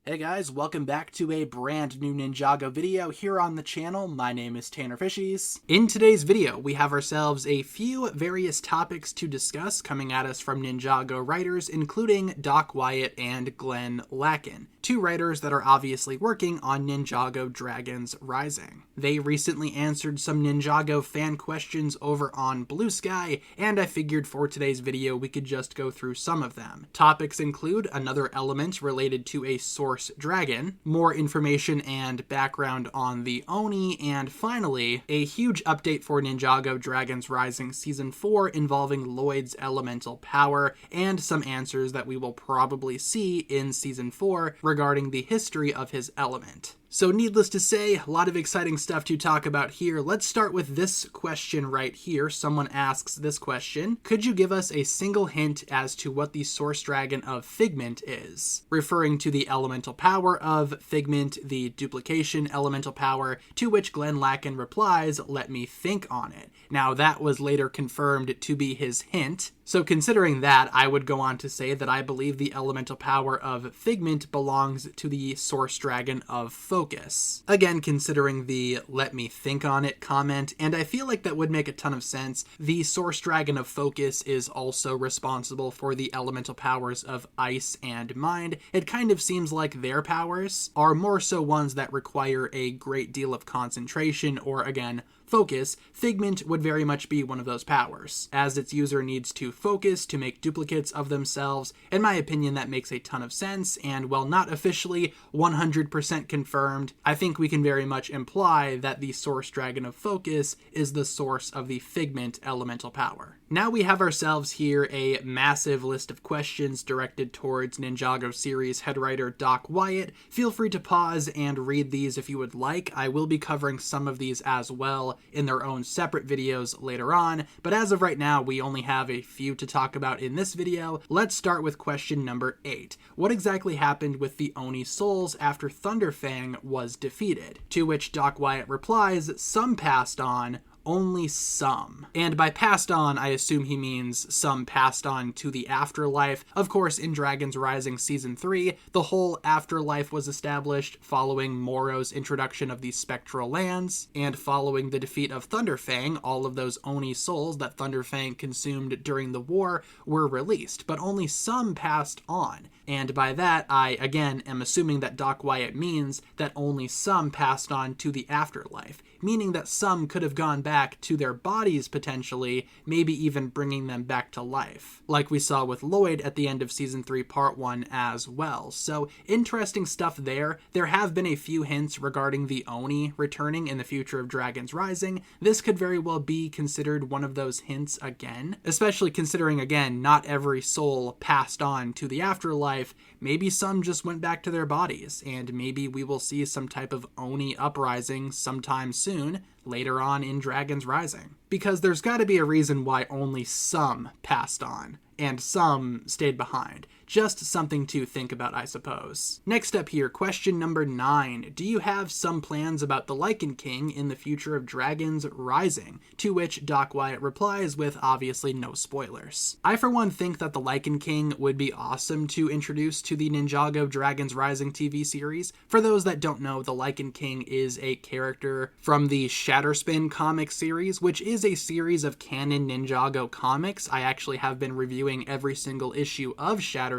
Hey guys, welcome back to a brand new Ninjago video here on the channel. My name is TannerFishies. In today's video, we have ourselves a few various topics to discuss coming at us from Ninjago writers, including Doc Wyatt and Glenn Lykan, two writers that are obviously working on Ninjago Dragons Rising. They recently answered some Ninjago fan questions over on Blue Sky, and I figured for today's video we could just go through some of them. Topics include another element related to a source dragon, more information and background on the Oni, and finally, a huge update for Ninjago Dragons Rising Season 4 involving Lloyd's elemental power, and some answers that we will probably see in Season 4 regarding the history of his element. So needless to say, a lot of exciting stuff to talk about here. Let's start with this question right here. Someone asks this question: could you give us a single hint as to what the source dragon of Figment is? Referring to the elemental power of Figment, the duplication elemental power, to which Glenn Lykan replies, "Let me think on it." Now that was later confirmed to be his hint. So considering that, I would go on to say that I believe the elemental power of Figment belongs to the source dragon of Focus. Again, considering the "let me think on it" comment, and I feel like that would make a ton of sense. The source dragon of Focus is also responsible for the elemental powers of Ice and Mind. It kind of seems like their powers are more so ones that require a great deal of concentration, or again, focus. Figment would very much be one of those powers, as its user needs to focus to make duplicates of themselves. In my opinion, that makes a ton of sense, and while not officially 100% confirmed, I think we can very much imply that the source dragon of Focus is the source of the Figment elemental power. Now we have ourselves here a massive list of questions directed towards Ninjago series head writer Doc Wyatt. Feel free to pause and read these if you would like. I will be covering some of these as well in their own separate videos later on, but as of right now, we only have a few to talk about in this video. Let's start with question number 8. What exactly happened with the Oni Souls after Thunderfang was defeated? To which Doc Wyatt replies, "Some passed on, only some." And by passed on, I assume he means some passed on to the afterlife. Of course, in Dragons Rising Season 3, the whole afterlife was established following Moro's introduction of the Spectral Lands, and following the defeat of Thunderfang, all of those Oni souls that Thunderfang consumed during the war were released, but only some passed on. And by that, I, again, am assuming that Doc Wyatt means that only some passed on to the afterlife, meaning that some could have gone back to their bodies potentially, maybe even bringing them back to life, like we saw with Lloyd at the end of Season 3 Part 1 as well. So interesting stuff there. There have been a few hints regarding the Oni returning in the future of Dragons Rising. This could very well be considered one of those hints again, especially considering, again, not every soul passed on to the afterlife. Maybe some just went back to their bodies, and maybe we will see some type of Oni uprising sometime soon, later on in Dragons Rising. Because there's got to be a reason why only some passed on, and some stayed behind. Just something to think about, I suppose. Next up here, question number 9. Do you have some plans about the Lykan King in the future of Dragons Rising? To which Doc Wyatt replies with obviously no spoilers. I for one think that the Lykan King would be awesome to introduce to the Ninjago Dragons Rising TV series. For those that don't know, the Lykan King is a character from the Shatterspin comic series, which is a series of canon Ninjago comics. I actually have been reviewing every single issue of Shatterspin.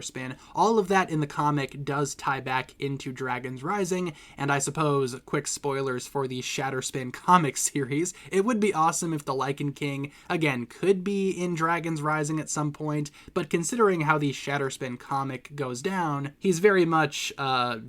All of that in the comic does tie back into Dragons Rising, and I suppose, quick spoilers for the Shatterspin comic series, it would be awesome if the Lykan King, again, could be in Dragons Rising at some point, but considering how the Shatterspin comic goes down, he's very much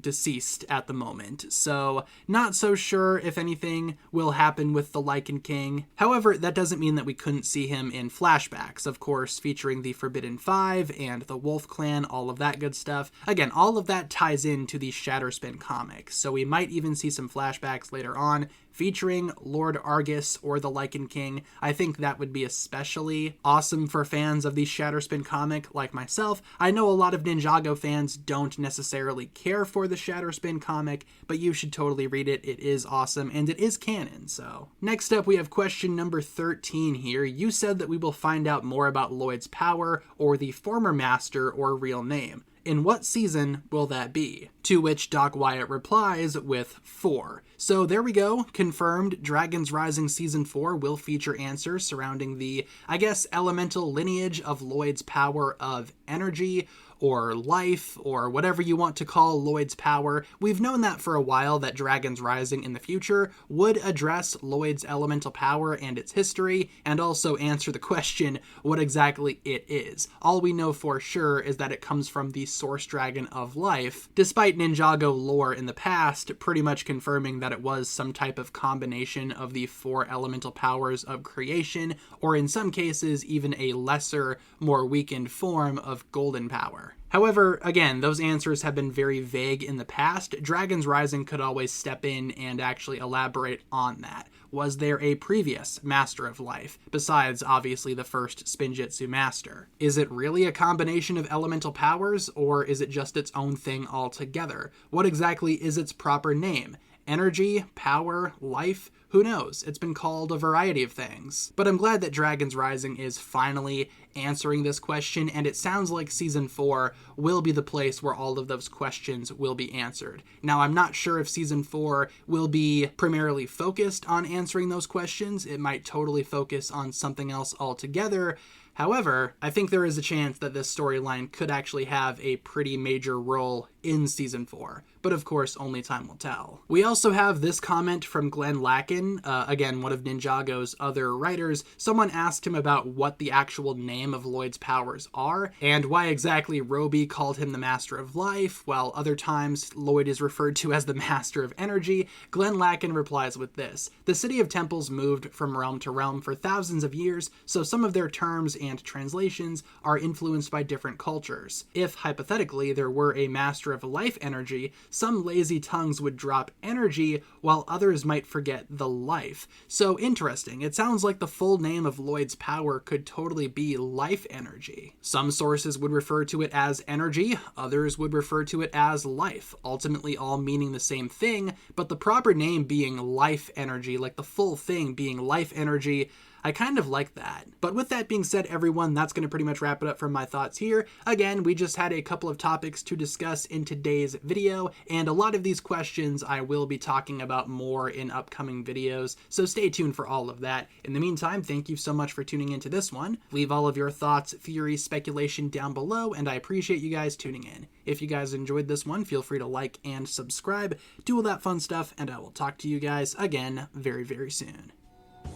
deceased at the moment, so not so sure if anything will happen with the Lykan King. However, that doesn't mean that we couldn't see him in flashbacks, of course, featuring the Forbidden Five and the Wolf Clan, all of that good stuff. Again, all of that ties into the Shatterspin comics, so we might even see some flashbacks later on featuring Lord Argus or the Lykan King. I think that would be especially awesome for fans of the Shatterspin comic like myself. I know a lot of Ninjago fans don't necessarily care for the Shatterspin comic, but you should totally read it. It is awesome, and it is canon, so. Next up, we have question number 13 here. You said that we will find out more about Lloyd's power, or the former master, or real name. In what season will that be? To which Doc Wyatt replies with 4. So there we go, confirmed. Dragons Rising Season 4 will feature answers surrounding the, I guess, elemental lineage of Lloyd's power of energy, or life, or whatever you want to call Lloyd's power. We've known that for a while, that Dragons Rising in the future would address Lloyd's elemental power and its history, and also answer the question what exactly it is. All we know for sure is that it comes from the source dragon of life, despite Ninjago lore in the past pretty much confirming that it was some type of combination of the 4 elemental powers of creation, or in some cases even a lesser, more weakened form of golden power. However, again, those answers have been very vague in the past. Dragons Rising could always step in and actually elaborate on that. Was there a previous Master of Life, besides obviously the first Spinjitzu Master? Is it really a combination of elemental powers, or is it just its own thing altogether? What exactly is its proper name? Energy, power, life? Who knows? It's been called a variety of things. But I'm glad that Dragons Rising is finally answering this question, and it sounds like Season 4 will be the place where all of those questions will be answered. Now, I'm not sure if Season 4 will be primarily focused on answering those questions. It might totally focus on something else altogether. However, I think there is a chance that this storyline could actually have a pretty major role in Season 4, but of course only time will tell. We also have this comment from Lykan, again one of Ninjago's other writers. Someone asked him about what the actual name of Lloyd's powers are, and why exactly Roby called him the Master of Life, while other times Lloyd is referred to as the Master of Energy. Lykan replies with this: the City of Temples moved from realm to realm for thousands of years, so some of their terms and translations are influenced by different cultures. If, hypothetically, there were a Master of Life energy, some lazy tongues would drop energy, while others might forget the life. So interesting. It sounds like the full name of Lloyd's power could totally be life energy. Some sources would refer to it as energy, others would refer to it as life, ultimately all meaning the same thing, but the proper name being life energy, like the full thing being life energy. I kind of like that. But with that being said, everyone, that's going to pretty much wrap it up from my thoughts here. Again, we just had a couple of topics to discuss in today's video, and a lot of these questions I will be talking about more in upcoming videos, so stay tuned for all of that. In the meantime, thank you so much for tuning into this one. Leave all of your thoughts, theories, speculation down below, and I appreciate you guys tuning in. If you guys enjoyed this one, feel free to like and subscribe, do all that fun stuff, and I will talk to you guys again very, very soon.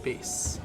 Peace.